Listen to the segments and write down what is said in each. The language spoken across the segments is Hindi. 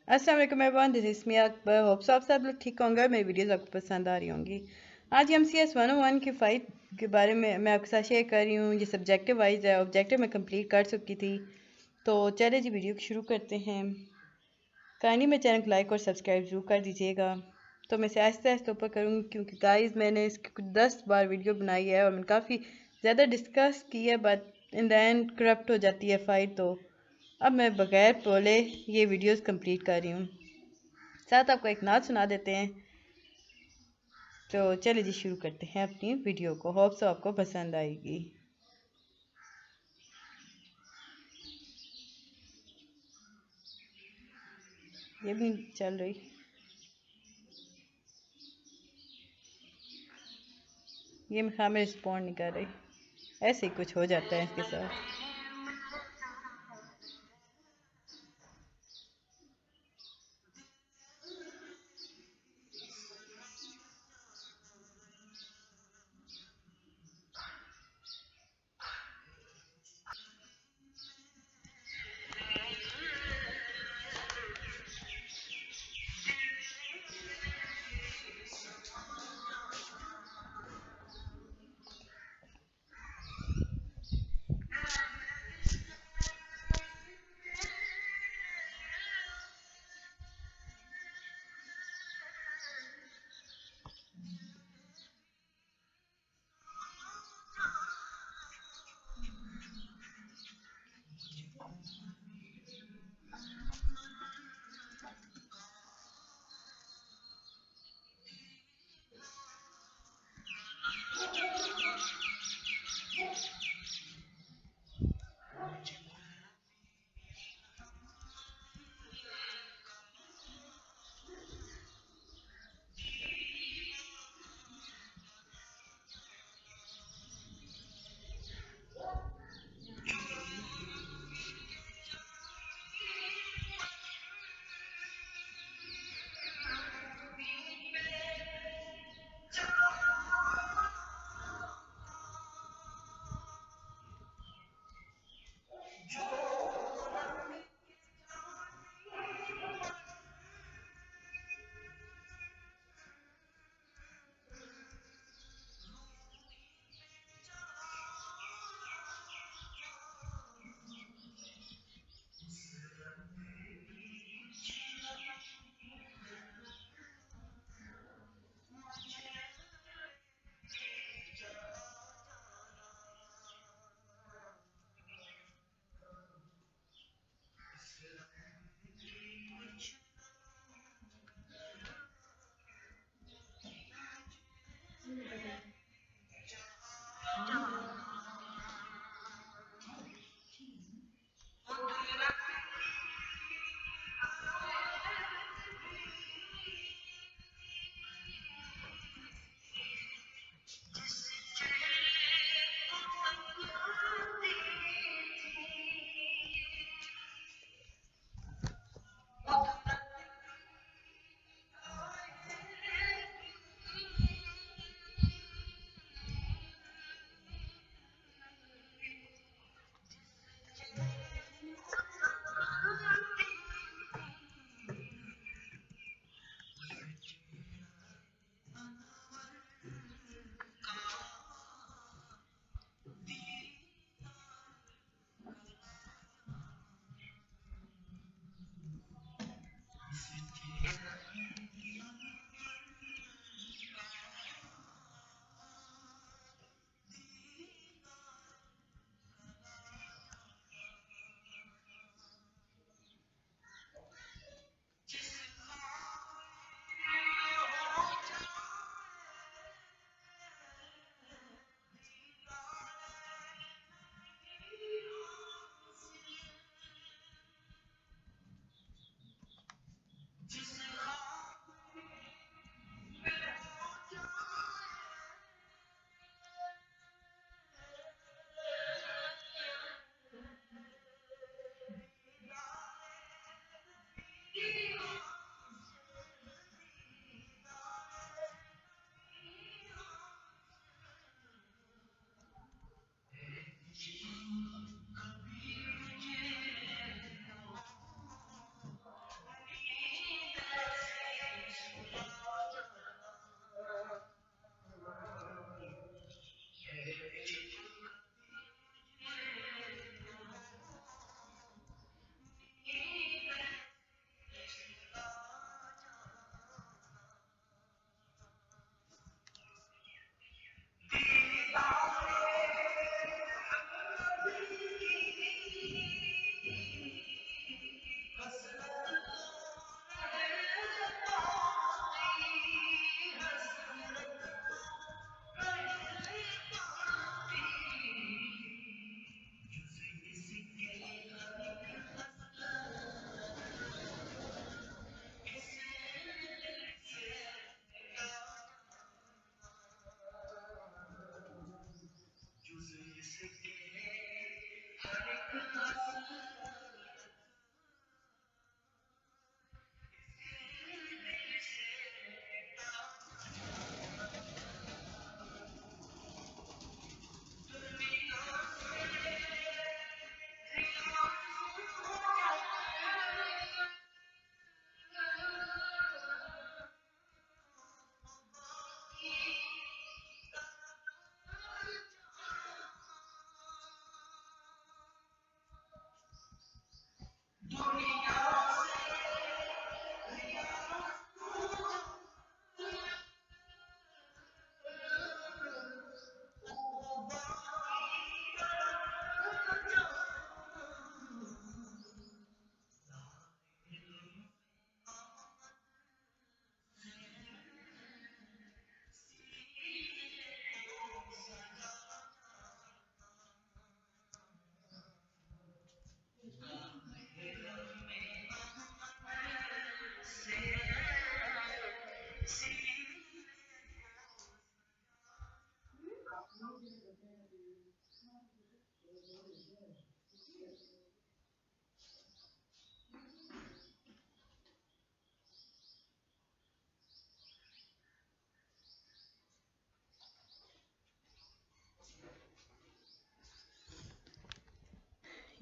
अस्सलाम वालेकुम everyone, this is me Akbar. Hope so आप सब लोग ठीक होंगे और मेरी वीडियोस आपको पसंद आ रही होंगी। आज हम सी एस 101 की फ़ाइट के बारे में मैं आपके साथ शेयर कर रही हूँ। ये सब्जेक्टिव वाइज है, ऑब्जेक्टिव मैं कंप्लीट कर चुकी थी। तो चले जी वीडियो शुरू करते हैं। काइंडली मेरे चैनल को लाइक और सब्सक्राइब जरूर कर दीजिएगा। तो मैं इसे आहिस्ता आहिस्ता ऊपर करूँगी क्योंकि गाइस मैंने इसकी कुछ 10 बार वीडियो बनाई है और मैंने काफ़ी ज़्यादा डिस्कस की है, but in the end corrupt हो जाती है फ़ाइट। तो अब मैं बगैर बोले ये वीडियोस कंप्लीट कर रही हूँ। साथ आपको एक नाच सुना देते हैं। तो चलिए जी शुरू करते हैं अपनी वीडियो को। होप सो आपको पसंद आएगी। ये भी चल रही, ये मैं हाँ में रिस्पॉन्ड नहीं कर रही। ऐसे ही कुछ हो जाता है इसके साथ।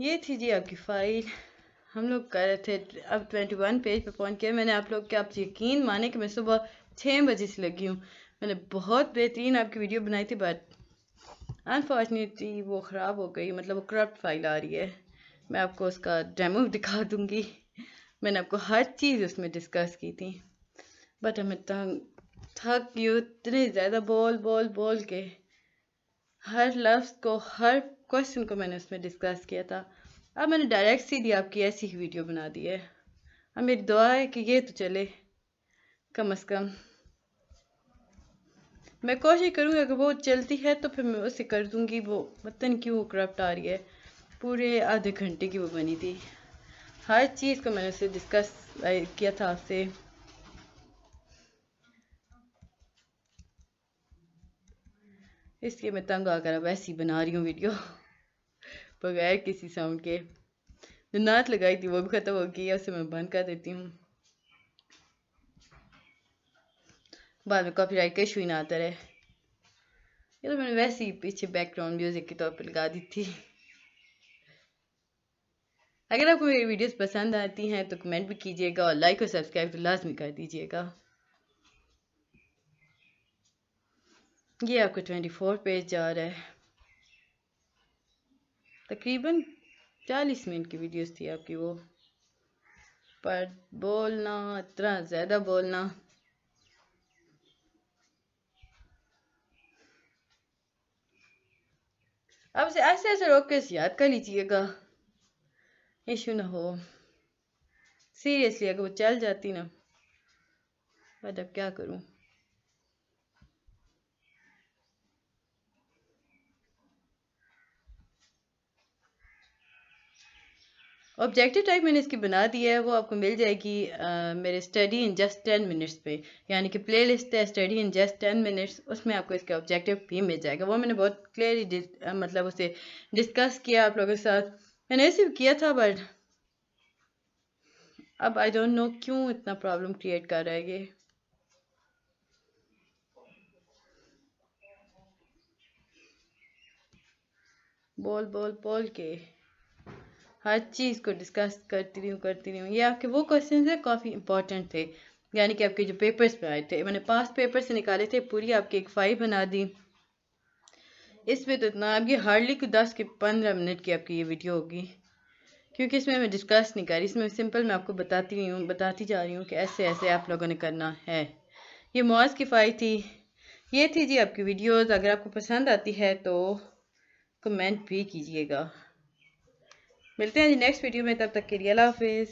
ये थी जी आपकी फ़ाइल। हम लोग कर रहे थे, अब 21 पेज पे पहुंच गए। मैंने आप लोग के, आप यकीन माने कि मैं सुबह 6 बजे से लगी हूँ। मैंने बहुत बेहतरीन आपकी वीडियो बनाई थी, बट अनफॉर्चुनेटली वो ख़राब हो गई, मतलब वो करप्ट फाइल आ रही है। मैं आपको उसका डेमो दिखा दूँगी। मैंने आपको हर चीज़ उसमें डिस्कस की थी, बट हमें थक गई इतने ज़्यादा बोल बोल बोल के। हर लफ्ज़ को, हर क्वेश्चन को मैंने उसमें डिस्कस किया था। अब मैंने डायरेक्ट सीधी आपकी ऐसी ही वीडियो बना दी है। अब मेरी दुआ है कि ये तो चले कम से कम। मैं कोशिश करूँगी अगर वो चलती है तो फिर मैं उसे कर दूँगी। वो पता नहीं क्यों करप्ट आ रही है। पूरे आधे घंटे की वो बनी थी, हर चीज़ को मैंने उससे डिस्कस किया था आपसे। इसलिए मैं तंग आकर अब ऐसी बना रही हूँ वीडियो बगैर किसी साउंड के। जो नात लगाई थी वो भी ख़त्म हो गई है, उसे मैं बंद कर देती हूँ, बाद में कॉपीराइट का इशू ही ना आता रहे। ये तो मैंने वैसे ही पीछे बैकग्राउंड म्यूजिक के तौर पर लगा दी थी। अगर आपको मेरी वीडियोस पसंद आती हैं तो कमेंट भी कीजिएगा और लाइक और सब्सक्राइब तो लाजमी कर दीजिएगा। ये आपको 24 पेज जा रहा है। तकरीबन 40 मिनट की वीडियोस थी आपकी वो, पर बोलना, इतना ज़्यादा बोलना। अब से ऐसे ऐसे रोक के याद कर लीजिएगा, इशू ना हो। सीरियसली अगर वो चल जाती ना, बट अब क्या करूं। ऑब्जेक्टिव टाइप मैंने इसकी बना दी है, वो आपको मिल जाएगी मेरे स्टडी इन जस्ट 10 मिनट्स पे, यानी कि प्ले लिस्ट है स्टडी इन जस्ट 10 मिनट्स, उसमें आपको इसका ऑब्जेक्टिव भी मिल जाएगा। वो मैंने बहुत क्लियरली मतलब उसे डिस्कस किया आप लोगों के साथ। मैंने ऐसे भी किया था, बट अब आई डोंट नो क्यों इतना प्रॉब्लम क्रिएट कर रहा है ये। बोल बोल बोल के हर चीज़ को डिस्कस करती रही हूँ। ये आपके वो क्वेश्चन है काफ़ी इंपॉर्टेंट थे, यानी कि आपके जो पेपर्स में आए थे। मैंने 5 पेपर से निकाले थे, पूरी आपकी एक फाइल बना दी। इसमें तो इतना आपकी हार्डली को 10 के 15 मिनट की आपकी ये वीडियो होगी, क्योंकि इसमें मैं डिस्कस नहीं कर रही। इसमें सिंपल मैं आपको बताती जा रही हूँ कि ऐसे ऐसे आप लोगों ने करना है। ये मॉज की फाइल थी। ये थी जी आपकी वीडियोस। अगर आपको पसंद आती है तो कमेंट भी कीजिएगा। मिलते हैं जी नेक्स्ट वीडियो में, तब तक के लिए अल्लाह हाफिज़।